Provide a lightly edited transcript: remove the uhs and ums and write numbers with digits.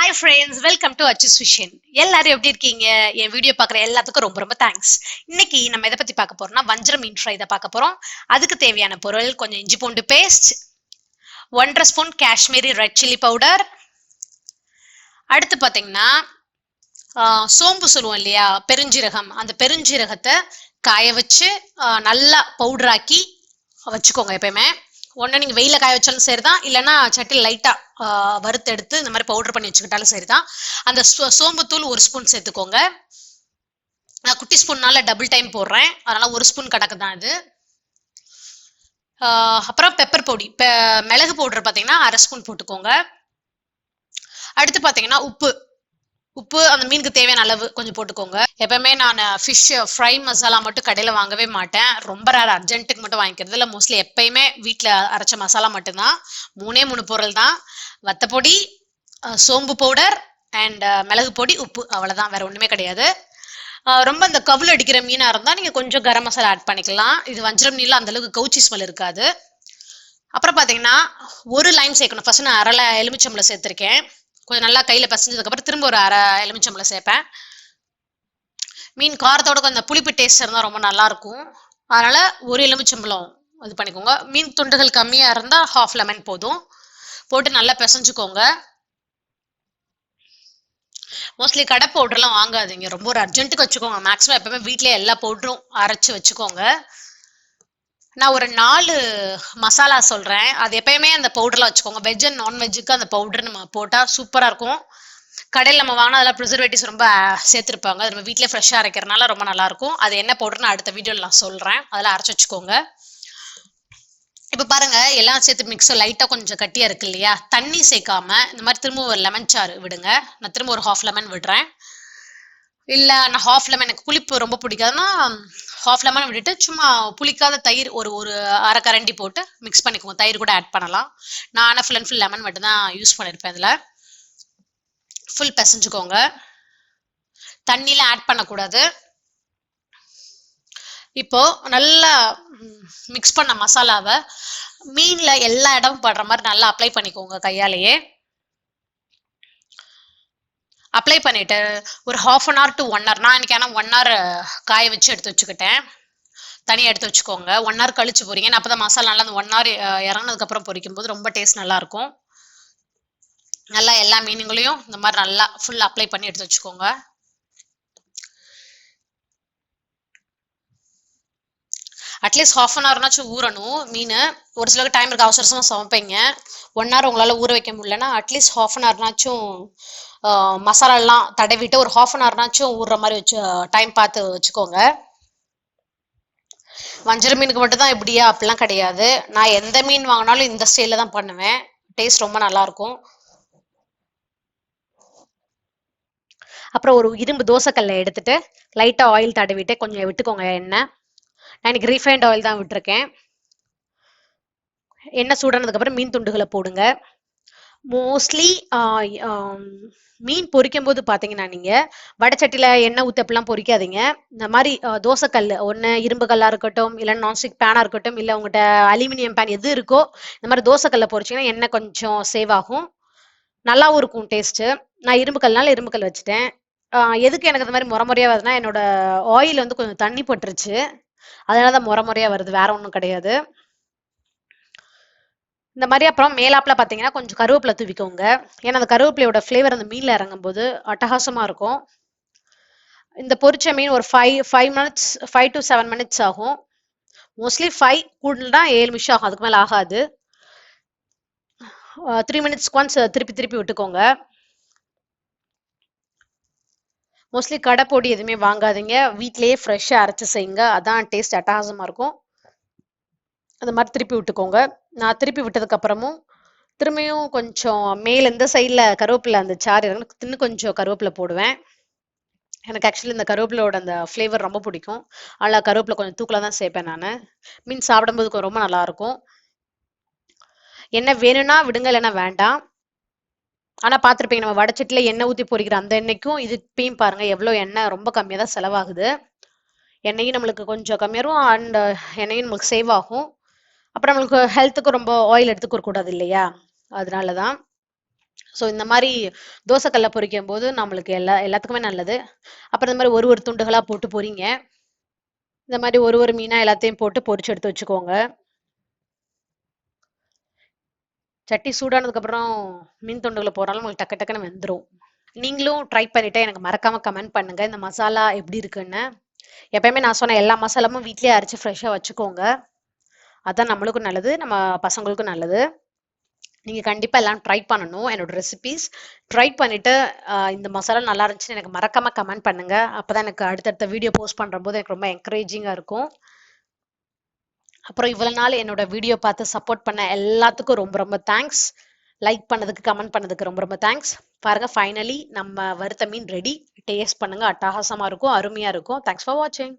Hi friends, welcome to Achus Vision. எல்லாரும் எப்படி இருக்கீங்க? என் வீடியோ பார்க்குற எல்லாத்துக்கும் ரொம்ப ரொம்ப தேங்க்ஸ். இன்னைக்கு நம்ம எதை பத்தி பார்க்க போறோம்னா வஞ்சர மீன் ஃப்ரை தான் பார்க்க போறோம். அதுக்கு தேவையான பொருள் கொஞ்சம் இஞ்சி பூண்டு paste, 1 spoon Kashmiri red chilli powder, அடுத்து பார்த்தீங்கன்னா சோம்பு சொல்லுவோம் இல்லையா, பெருஞ்சீரகம். அந்த பெருஞ்சீரகத்தை காய வச்சு நல்லா பவுடராக்கி வச்சுக்கோங்க. எப்பயுமே ஒன்று நீங்கள் வெயில காய வச்சாலும் சரிதான், இல்லைன்னா சட்டியில் லைட்டாக வறுத்து எடுத்து இந்த மாதிரி பவுடர் பண்ணி வச்சுக்கிட்டாலும் சரிதான். அந்த சோம்புத்தூள் 1 ஸ்பூன் சேர்த்துக்கோங்க. நான் குட்டி ஸ்பூன்னால டபுள் டைம் போடுறேன், அதனால 1 ஸ்பூன் கணக்கு தான் இது. அப்புறம் பெப்பர் பொடி, மிளகு பவுடர் பார்த்தீங்கன்னா 1/2 ஸ்பூன் போட்டுக்கோங்க. அடுத்து பார்த்தீங்கன்னா உப்பு அந்த மீனுக்கு தேவையான அளவு கொஞ்சம் போட்டுக்கோங்க. எப்பவுமே நான் ஃபிஷ் ஃப்ரை மசாலா மட்டும் கடையில் வாங்கவே மாட்டேன். ரொம்ப ரேர், அர்ஜென்ட்டுக்கு மட்டும் வாங்கிக்கிறது இல்லை. மோஸ்ட்லி எப்பயுமே வீட்டில் அரைச்ச மசாலா மட்டும்தான். 3 பொருள் தான்: வத்தப்பொடி, சோம்பு பவுடர் அண்ட் மிளகு பொடி, உப்பு. அவ்வளோதான், வேற ஒன்றுமே கிடையாது. ரொம்ப இந்த கவுள் அடிக்கிற மீனாக இருந்தால் நீங்கள் கொஞ்சம் கரம் மசாலா ஆட் பண்ணிக்கலாம். இது வஞ்சரம் மீனில் அந்தளவுக்கு கவுச்சி ஸ்மெல் இருக்காது. அப்புறம் பார்த்தீங்கன்னா 1 லைம் சேர்க்கணும். ஃபர்ஸ்ட் நான் 1/2 எலுமிச்சம்பழம் சேர்த்துருக்கேன். கொஞ்சம் நல்லா கையில் பசஞ்சதுக்கப்புறம் திரும்ப ஒரு 1/2 எலுமிச்சம்பழம் சேர்ப்பேன். மீன் காரத்தோட கொஞ்சம் புளிப்பு டேஸ்ட் இருந்தால் ரொம்ப நல்லாயிருக்கும். அதனால் 1 எலுமிச்சம்பழம் இது பண்ணிக்கோங்க. மீன் துண்டுகள் கம்மியாக இருந்தால் 1/2 லெமன் போதும். போட்டு நல்லா பிசைஞ்சுக்கோங்க. மோஸ்ட்லி கடை பவுடர்லாம் வாங்காதீங்க, ரொம்ப ஒரு அர்ஜென்ட்டுக்கு வச்சுக்கோங்க. மேக்ஸிமம் எப்பவுமே வீட்டிலே எல்லா பவுடரும் அரைச்சி வச்சுக்கோங்க. நான் ஒரு 4 மசாலா சொல்கிறேன், அது எப்பயுமே அந்த பவுடரில் வச்சுக்கோங்க. வெஜ் அண்ட் நான்வெஜ்ஜுக்கு அந்த பவுடர் நம்ம போட்டால் சூப்பராக இருக்கும். கடையில் நம்ம வாங்கினா அதெல்லாம் ப்ரிசர்வேட்டிவ்ஸ் ரொம்ப சேர்த்துருப்பாங்க. அது நம்ம வீட்டிலே ஃப்ரெஷ்ஷாக அரைக்கிறனால ரொம்ப நல்லாயிருக்கும். அது என்ன பவுடர்னு அடுத்த வீடியோவில் நான் சொல்கிறேன், அதெல்லாம் அரைச்சி வச்சுக்கோங்க. இப்போ பாருங்க, எல்லாம் சேர்த்து மிக்ஸ் லைட்டாக கொஞ்சம் கட்டியாக இருக்கு இல்லையா, தண்ணி சேர்க்காம இந்த மாதிரி திரும்ப ஒரு லெமன் சாறு விடுங்க. நான் திரும்ப ஒரு 1/2 லெமன் விடுறேன். இல்லை நான் 1/2 லெமன், எனக்கு புளிப்பு ரொம்ப பிடிக்காதுன்னா 1/2 லெமன் விட்டுட்டு சும்மா புளிக்காத தயிர் ஒரு 1/2 கரண்டி போட்டு மிக்ஸ் பண்ணிக்கோங்க. தயிர் கூட ஆட் பண்ணலாம். நான் ஆனால் ஃபுல் அண்ட் ஃபுல் லெமன் மட்டும் தான் யூஸ் பண்ணியிருப்பேன். இதில் ஃபுல் பிசைஞ்சுக்கோங்க. தண்ணியில் ஆட் பண்ணக்கூடாது. இப்போ நல்லா மிக்ஸ் பண்ண மசாலாவை மீனில் எல்லா இடமும் படுற மாதிரி நல்லா அப்ளை பண்ணிக்கோங்க கையாலேயே. அப்ளை பண்ணிவிட்டு ஒரு 1/2 hour to 1 hour, நான் இன்னைக்கு ஆனால் 1 hour காய வச்சு எடுத்து வச்சுக்கிட்டேன். தனியாக எடுத்து வச்சுக்கோங்க. 1 hour கழிச்சு பொரிங்க. அப்போ தான் மசாலா நல்லா அந்த 1 hour இறங்கினதுக்கப்புறம் பொரிக்கும் போது ரொம்ப டேஸ்ட் நல்லாயிருக்கும். நல்லா எல்லா மீனுங்களையும் இந்த மாதிரி நல்லா ஃபுல் அப்ளை பண்ணி எடுத்து வச்சுக்கோங்க. அட்லீஸ்ட் 1/2 hourனாச்சும் ஊறணும் மீன். ஒரு சிலருக்கு டைம் இருக்கு, அவசரமாக சமைப்பீங்க. 1 hour உங்களால் ஊற வைக்க முடியலன்னா அட்லீஸ்ட் 1/2 hourனாச்சும் மசாலாலாம் தடவிட்டு ஒரு 1/2 hourனாச்சும் ஊறுற மாதிரி வச்சு டைம் பார்த்து வச்சுக்கோங்க. வஞ்சர மீனுக்கு மட்டும் தான் இப்படியா? அப்படிலாம் கிடையாது. நான் எந்த மீன் வாங்கினாலும் இந்த ஸ்டைலில் தான் பண்ணுவேன். டேஸ்ட் ரொம்ப நல்லாயிருக்கும். அப்புறம் ஒரு இரும்பு தோசைக்கல்லை எடுத்துட்டு லைட்டாக ஆயில் தடவிட்டு கொஞ்சம் விட்டுக்கோங்க எண்ணெய். நான் இன்னைக்கு ரீஃபைண்ட் ஆயில் தான் விட்டுருக்கேன். எண்ணெய் சூடானதுக்கப்புறம் மீன் துண்டுகளை போடுங்க. மோஸ்ட்லி மீன் பொரிக்கும் போது பார்த்தீங்கன்னா நீங்கள் வடச்சட்டியில் எண்ணெய் ஊற்றி அப்படிலாம் பொரிக்காதீங்க. இந்த மாதிரி தோசைக்கல், ஒன்று இரும்பு கல்லாக இருக்கட்டும், இல்லை நான்ஸ்டிக் பேனாக இருக்கட்டும், இல்லை உங்கள்கிட்ட அலுமினியம் பேன் எது இருக்கோ, இந்த மாதிரி தோசைக்கல்லை பொரிச்சிங்கன்னா எண்ணெய் கொஞ்சம் சேவ் ஆகும், நல்லாவும் இருக்கும் டேஸ்ட்டு. நான் இரும்பு கல்னால இரும்பு கல் வச்சுட்டேன். எதுக்கு எனக்கு இந்த மாதிரி முறையாக வருதுன்னா, என்னோட ஆயில் வந்து கொஞ்சம் தண்ணி பட்டுருச்சு, அதனால தான் முறையாக வருது, வேற ஒன்றும் கிடையாது. இந்த மாதிரி அப்புறம் மேலாப்பில் பார்த்தீங்கன்னா கொஞ்சம் கருவேப்பிலை தூவிக்கோங்க. ஏன்னா அந்த கருவேப்பிலையோட ஃப்ளேவர் அந்த மீனில் இறங்கும் போது அட்டகாசமாக இருக்கும். இந்த பொரிச்ச மீன் ஒரு 5 to 7 minutes ஆகும். மோஸ்ட்லி 5 கூடனா 7 நிமிஷம் ஆகும், அதுக்கு மேலே ஆகாது. 3 minutes ஒன்ஸ் திருப்பி விட்டுக்கோங்க. மோஸ்ட்லி கடை பொடி எதுவுமே வாங்காதீங்க, வீட்டிலேயே ஃப்ரெஷ்ஷாக அரைச்சி செய்யுங்க, அதான் டேஸ்ட் அட்டகாசமாக இருக்கும். அந்த மாதிரி திருப்பி விட்டுக்கோங்க. நான் திருப்பி விட்டதுக்கப்புறமும் திரும்பியும் கொஞ்சம் மேலே இந்த சைடில் கருவேப்பிலை அந்த சாறு இன்னும் கொஞ்சம் கருவேப்பிலை போடுவேன். எனக்கு ஆக்சுவலி இந்த கருவேப்பிலோட அந்த ஃப்ளேவர் ரொம்ப பிடிக்கும், அதில் கருவேப்பிலை கொஞ்சம் தூக்கலாக தான் சேர்ப்பேன் நான். மீன் சாப்பிடும்போது ரொம்ப நல்லாயிருக்கும். எண்ணெய் வேணும்னா விடுங்க, இல்லைன்னா வேண்டாம். ஆனால் பார்த்துருப்பீங்க, நம்ம வடச்சட்டியில் எண்ணெய் ஊற்றி பொரிக்கிற அந்த எண்ணெய்க்கும் இதுப்பையும் பாருங்கள் எவ்வளோ எண்ணெய், ரொம்ப கம்மியாக தான் செலவாகுது. எண்ணெயும் நம்மளுக்கு கொஞ்சம் கம்மியாகும் அண்ட் எண்ணெயும் நம்மளுக்கு சேவ் ஆகும். அப்புறம் நம்மளுக்கு ஹெல்த்துக்கு ரொம்ப ஆயில் எடுத்துக்க கூடாது இல்லையா, அதனால தான். ஸோ இந்த மாதிரி தோசைக்கல்ல பொரிக்கும் போது நம்மளுக்கு எல்லாத்துக்குமே நல்லது. அப்புறம் இந்த மாதிரி ஒரு துண்டுகளா போட்டு பொரிங்க. இந்த மாதிரி ஒரு மீனா எல்லாத்தையும் போட்டு பொரிச்சு எடுத்து வச்சுக்கோங்க. சட்டி சூடானதுக்கு அப்புறம் மீன் துண்டுகளை போடுறாலும் உங்களுக்கு டக்கு டக்குன்னு வெந்துடும். நீங்களும் ட்ரை பண்ணிட்டு எனக்கு மறக்காம கமெண்ட் பண்ணுங்க இந்த மசாலா எப்படி இருக்குன்னு. எப்பயுமே நான் சொன்ன எல்லா மசாலாவும் வீட்லயே அரைச்சு ஃப்ரெஷ்ஷா வச்சுக்கோங்க. அதான் நம்மளுக்கும் நல்லது, நம்ம பசங்களுக்கும் நல்லது. நீங்க கண்டிப்பா எல்லாம் ட்ரை பண்ணணும் என்னோட ரெசிபிஸ். ட்ரை பண்ணிட்டு இந்த மசாலா நல்லா இருந்துச்சுன்னு எனக்கு மறக்காம கமெண்ட் பண்ணுங்க. அப்பதான் எனக்கு அடுத்தடுத்த வீடியோ போஸ்ட் பண்ற போது எனக்கு ரொம்ப என்கரேஜிங்கா இருக்கும். அப்புறம் இவ்வளவு நாள் என்னோட வீடியோ பார்த்து சப்போர்ட் பண்ண எல்லாத்துக்கும் ரொம்ப ரொம்ப தேங்க்ஸ். லைக் பண்ணதுக்கு கமெண்ட் பண்ணதுக்கு ரொம்ப ரொம்ப தேங்க்ஸ். பாருங்க ஃபைனலி நம்ம வறுத்த மீன் ரெடி. டேஸ்ட் பண்ணுங்க, அட்டகாசமா இருக்கும், அருமையா இருக்கும். தேங்க்ஸ் ஃபார் வாட்சிங்.